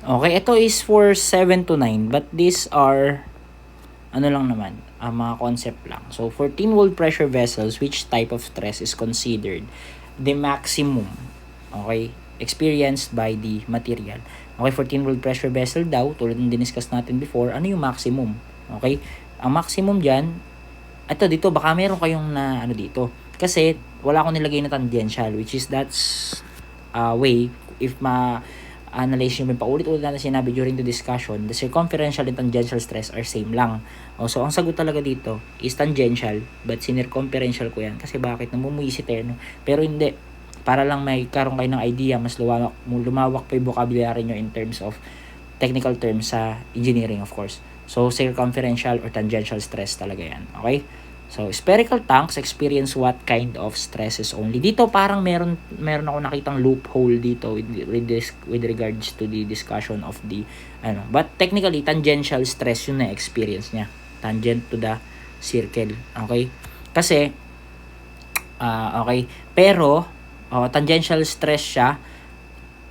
Okay, ito is for 7 to 9, but these are ano lang naman, mga concept lang. So, for thin-walled pressure vessels, which type of stress is considered the maximum, okay, experienced by the material? Okay, for thin-walled pressure vessel daw, tulad ng diniscuss natin before, ano yung maximum? Okay, ang maximum dyan, ito dito, baka meron kayong na ano dito. Kasi, wala akong nilagay na tangential, which is that's way, if analyze nyo, paulit-ulit natin sinabi during the discussion, the circumferential and tangential stress are same lang. So, ang sagot talaga dito is tangential, but sinircumferential ko yan. Kasi bakit? Namumuisi terno. Pero hindi. Para lang may karoon kayo ng idea, mas lumawak pa yung vocabulary nyo in terms of technical terms sa engineering, of course. So, circumferential or tangential stress talaga yan. Okay? So, spherical tanks experience what kind of stresses only? Dito parang meron ako nakitang loophole dito with regards to the discussion of the but technically tangential stress yung na-experience niya. Tangent to the circle. Okay? Kasi okay, pero tangential stress siya,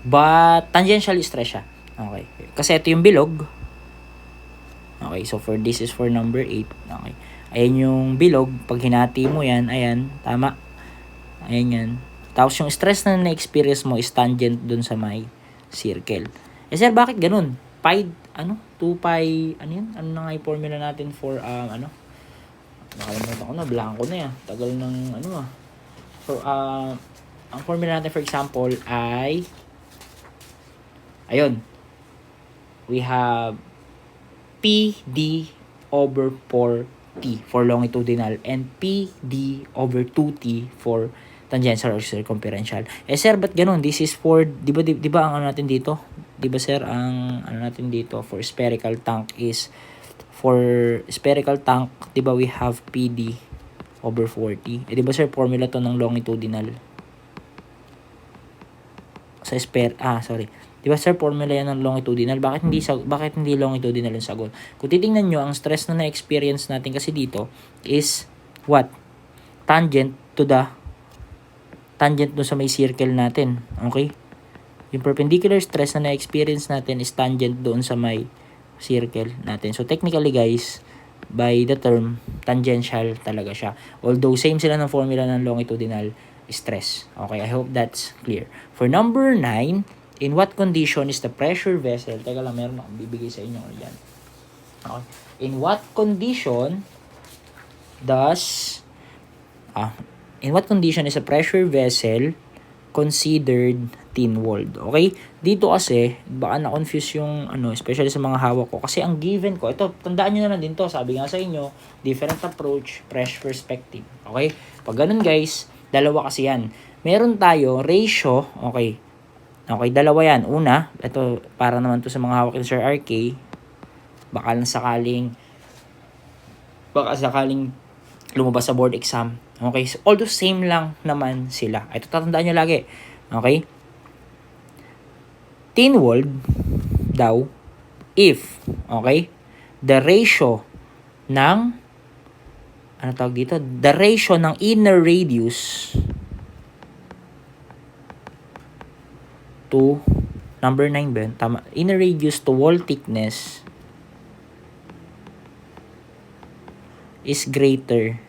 but tangential stress siya. Okay. Kasi ito yung bilog. Okay, so for this is for number 8. Okay. Ayan yung bilog. Pag hinati mo yan, ayan, tama. Ayan yan. Tapos yung stress na na-experience mo is tangent dun sa may circle. Sir, bakit ganun? Pi, 2 pi, ano yun? Ano na nga yung formula natin for, nakalimutan ko na, blanco na yan. Tagal ng, So, ang formula natin, for example, ay, ayun, we have PD over 4T for longitudinal and PD over 2T for tangential or circumferential. Sir, ba't ganun? This is for, di ba ang ano natin dito? Di ba sir, ang ano natin dito for spherical tank is, for spherical tank, di ba we have PD over 40? Di ba sir, formula to ng longitudinal? Sa sorry. Di ba sir, formula yan ng longitudinal? Bakit hindi longitudinal yung sagot? Kung titingnan nyo, ang stress na na-experience natin kasi dito is what? Tangent doon sa may circle natin. Okay? Yung perpendicular stress na na-experience natin is tangent doon sa may circle natin. So technically guys, by the term, tangential talaga siya. Although same sila ng formula ng longitudinal stress. Okay, I hope that's clear. For number 9, in what condition is the pressure vessel? Teka lang, meron akong bibigay sa inyo yan. Okay. In what condition is a pressure vessel considered thin-walled? Okay? Dito kasi, baka na-confuse yung, especially sa mga hawak ko. Kasi ang given ko, ito, tandaan nyo na lang din to. Sabi nga sa inyo, different approach, fresh perspective. Okay? Pag ganun guys, dalawa kasi yan. Meron tayo ratio, okay, dalawa yan. Una, ito, para naman to sa mga hawak ni Sir RK, baka sakaling lumabas sa board exam. Okay, so although same lang naman sila. Ito, tatandaan nyo lagi. Okay? Thin-walled daw, if, okay, the ratio ng, the ratio ng inner radius to, number 9 ba yun? Tama. Inner radius to wall thickness is greater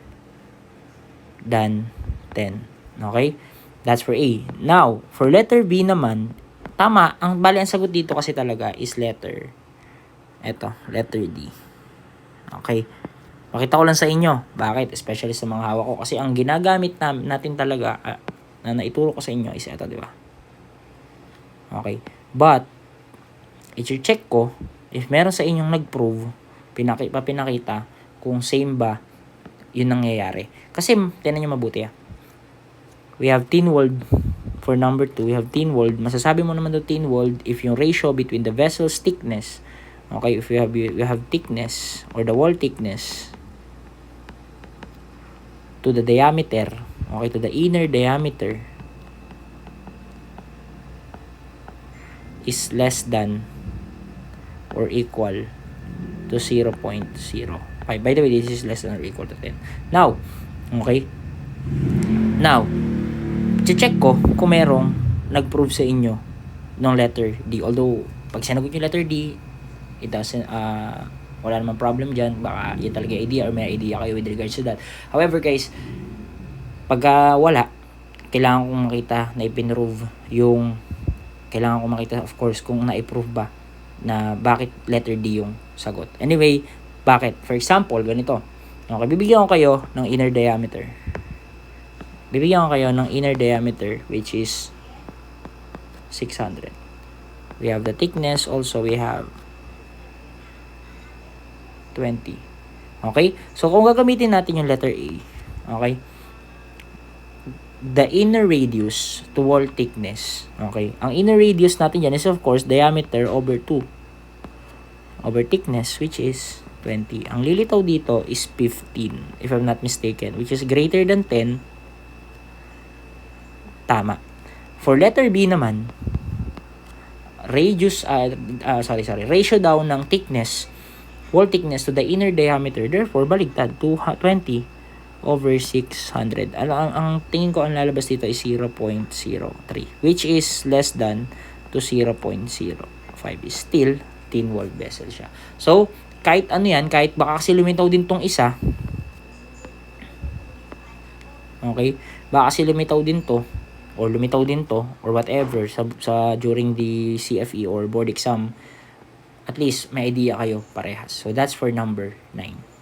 than 10. Okay? That's for A. Now, for letter B naman, tama, ang sagot dito kasi talaga is letter D. Okay? Pakita ko lang sa inyo. Bakit? Especially sa mga hawak ko. Kasi ang ginagamit natin talaga, na naituro ko sa inyo is ito, di ba? Okay? But, i-check ko, if meron sa inyong nag-prove, pinakita, kung same ba, yun nangyayari. Kasi, tinan nyo mabuti We have thin-walled, for number 2, we have thin-walled. Masasabi mo naman daw thin-walled if yung ratio between the vessel's thickness, okay, if we have thickness, or the wall thickness, to the diameter, okay, to the inner diameter, is less than or equal to 0.05. By the way, this is less than or equal to 10. Now, okay? Now, check ko kung merong nag-prove sa inyo ng letter D. Although, pag sinagot yung letter D, it doesn't, wala namang problem dyan. Baka yun talaga idea or may idea kayo with regards to that. However guys, pagka wala, kailangan kong makita na ipinrove yung, kailangan kong makita of course kung na-approve ba na bakit letter D yung sagot. Anyway, bakit? For example, ganito. Okay, bibigyan ko kayo ng inner diameter. Bibigyan ko kayo ng inner diameter which is 600. We have the thickness, also we have 20. Okay? So, kung gagamitin natin yung letter A, okay? The inner radius to wall thickness, okay? Ang inner radius natin yan is of course diameter over 2 over thickness which is 20. Ang lilitaw dito is 15 if I'm not mistaken, which is greater than 10. Tama. For letter B naman, ratio daw ng thickness, wall thickness to the inner diameter, therefore baligtad, 20 over 600. Ang tingin ko ang lalabas dito is 0.03, which is less than to 0.05. Is still thin walled vessel siya. So, kahit ano yan, kahit baka kasi lumitaw din tong isa, okay, baka kasi lumitaw din to, or lumitaw din to, or whatever, sa during the CFE or board exam, at least may idea kayo parehas. So, that's for number 9.